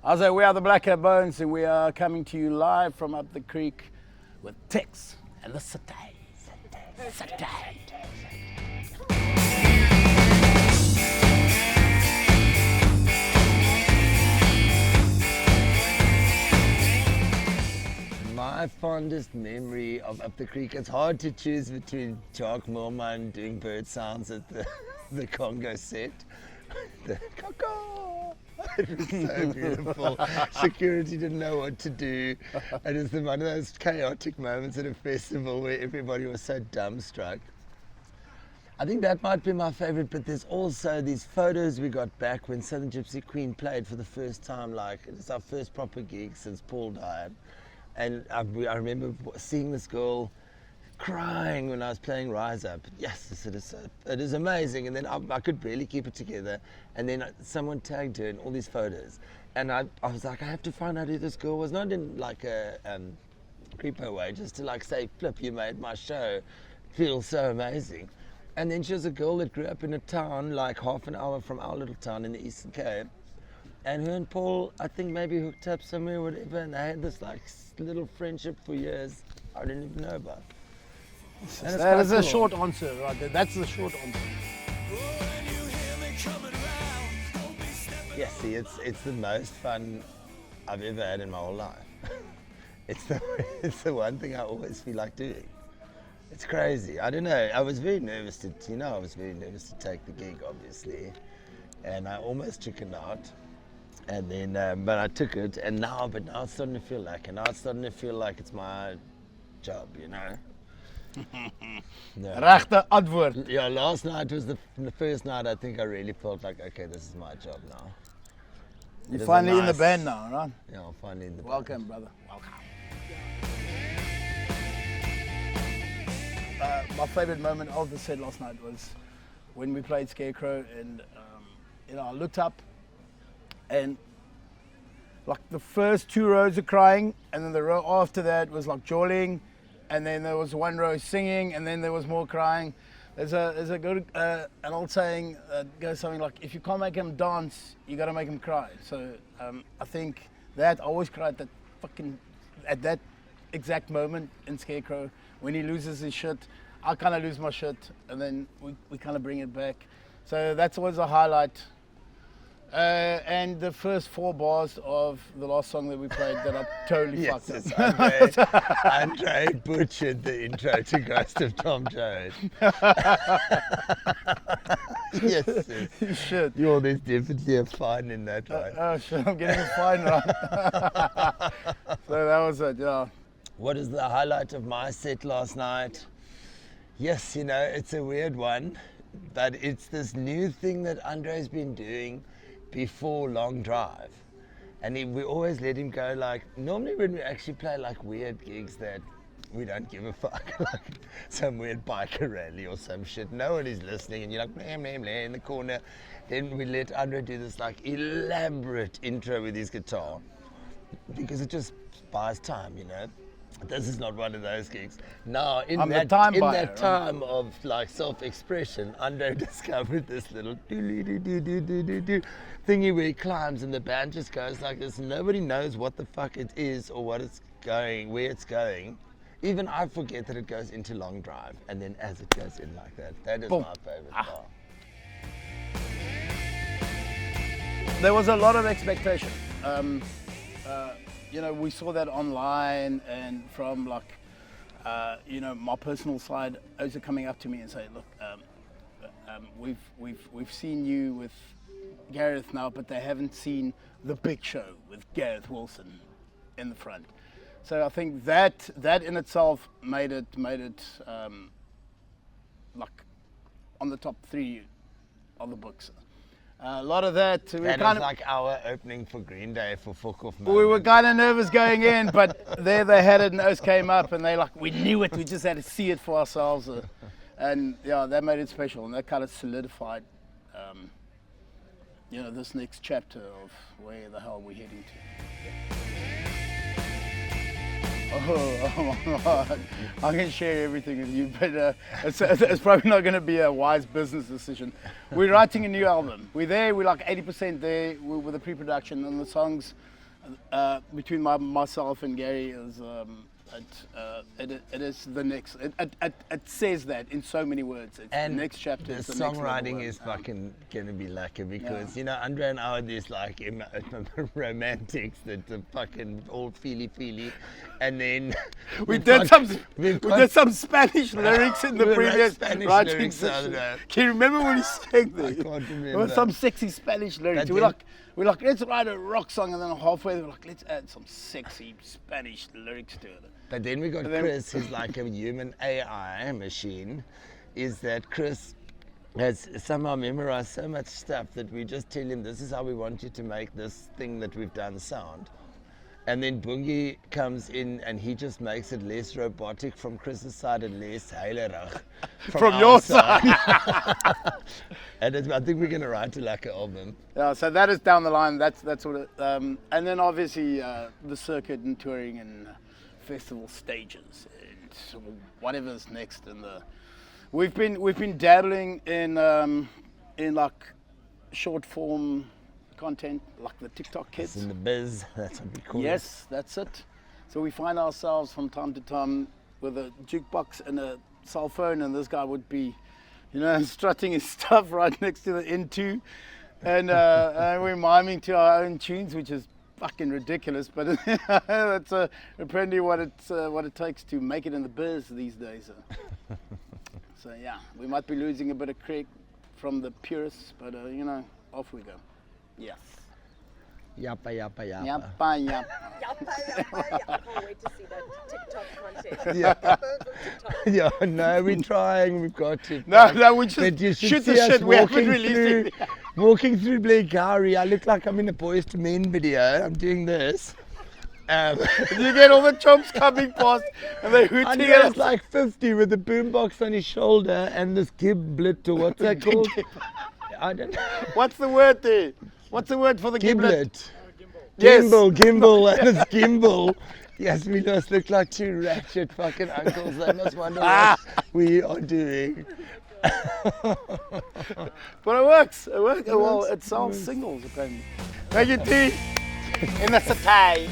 I say we are the Black Hat Bones, and we are coming to you live from up the creek with Tex and the Satay. My fondest memory of Up the Creek, it's hard to choose between Jock Moorman doing bird sounds at the Congo set. The caw. It was so beautiful. Security didn't know what to do. It was one of those chaotic moments at a festival where everybody was so dumbstruck. I think that might be my favorite, but there's also these photos we got back when Southern Gypsy Queen played for the first time. Like, it's our first proper gig since Paul died. And I remember seeing this girl crying when I was playing Rise Up. Yes, it is amazing. And then I could barely keep it together. And then someone tagged her in all these photos. And I was like, I have to find out who this girl was. Not in like a creepo way, just to like say, Flip, you made my show feel so amazing. And then she was a girl that grew up in a town like half an hour from our little town in the Eastern Cape. And her and Paul, I think, maybe hooked up somewhere or whatever, and they had this like little friendship for years I didn't even know about. That is a short answer, right there. That's the short answer. Yeah, see, it's the most fun I've ever had in my whole life. It's the one thing I always feel like doing. It's crazy. I don't know. I was very nervous to take the gig, obviously, and I almost chickened out. And then, but I took it, and now it's starting to feel like, it's my job, you know. Rechte antwoord. Yeah, last night was the first night I think I really felt like, okay, this is my job now. You're finally in the band now, right? Yeah, I'm finally in the Welcome, band. brother. Welcome. My favorite moment of the set last night was when we played Scarecrow, and I looked up, and like the first two rows are crying, and then the row after that was like jawling, and then there was one row singing, and then there was more crying. There's a good an old saying that goes something like, if you can't make him dance, you got to make him cry. So I think that I always cried at that exact moment in Scarecrow when he loses his shit. I kind of lose my shit, and then we kind of bring it back. So that's always a highlight. And the first 4 bars of the last song that we played that I totally fucked up. Andre butchered the intro to Ghost of Tom Jones. Yes. You should. There's definitely a fine in that, right? Oh shit, I'm getting a fine right. So that was it, yeah. What is the highlight of my set last night? Yes, it's a weird one, but it's this new thing that Andre's been doing before Long Drive, and we always let him go. Like, normally when we actually play like weird gigs that we don't give a fuck, like some weird biker rally or some shit, no one is listening, and you're like blah, blah, blah, in the corner, then we let Andre do this like elaborate intro with his guitar, because it just buys time. This is not one of those gigs. Now, in that time of like self-expression, Andre discovered this little do-do-do-do-do-do-do thingy where he climbs and the band just goes like this. Nobody knows what the fuck it is or what it's going, where it's going. Even I forget that it goes into Long Drive, and then as it goes in like that is Boom. My favorite part. There was a lot of expectation. We saw that online, and from like, my personal side, those are coming up to me and say, look, we've seen you with Gareth now, but they haven't seen the big show with Gareth Wilson in the front. So I think that in itself made it like on the top 3 of the books. A lot of that. That was like our opening for Green Day for Fuck Off Moment. We were kind of nervous going in, but there they had it, and those came up, and we knew it. We just had to see it for ourselves, and yeah, that made it special, and that kind of solidified, this next chapter of where the hell we're heading to. Oh my God. I can share everything with you, but it's probably not going to be a wise business decision. We're writing a new album. We're there, we're like 80% there with the pre-production, and the songs between myself and Gary is it is the next. It says that in so many words. It's And the next chapter. the it's the next songwriting level. is fucking gonna be lucky because Yeah. you know Andre and I are these like romantics that are fucking all feely, and then We did some got Spanish lyrics in the We wrote previous Spanish writing lyrics, I don't session. know. Can you remember when he sang this? I can't There remember. was some sexy Spanish lyrics. But We're like, let's write a rock song, and then halfway we're like, let's add some sexy Spanish lyrics to it. But then we got And then- Chris, who's like a human AI machine. Is that Chris has somehow memorized so much stuff that we just tell him this is how we want you to make this thing that we've done sound. And then Bungie comes in and he just makes it less robotic from Chris's side and less heilerig From our your side. And I think we're going to write like an album. Yeah, so that is down the line. That's what it. And then obviously the circuit and touring and festival stages and whatever's next. And we've been dabbling in like short form content, like the TikTok It's kids. in the biz, that's what we call it. Yes, that's it. So we find ourselves from time to time with a jukebox and a cell phone, and this guy would be, strutting his stuff right next to the N2, and we're miming to our own tunes, which is fucking ridiculous. But that's apparently what it takes to make it in the biz these days. So yeah, we might be losing a bit of credit from the purists, but off we go. Yes. Yappa, yappa, yappa. Yappa, yappa. Yappa, yappa, yappa. I can't wait to see that TikTok content. Yeah. TikTok. Yeah, no, we're trying, we've got to. No, we just But you should shoot see the us shit. We haven't walking released through, it. walking through Blackgowrie. I look like I'm in a Boys to Men video. I'm doing this. You get all the chomps coming past and they're hooting Andre's at us. like 50 with a boombox on his shoulder and this giblet or what's that called? I don't know. What's the word there? What's the word for the giblet? Yes. Gimbal, and it's gimbal. Yes, we just look like two ratchet fucking uncles. They must wonder what we are doing. But it works. It works. Well, it sells singles apparently. Thank you, T. And that's a tie.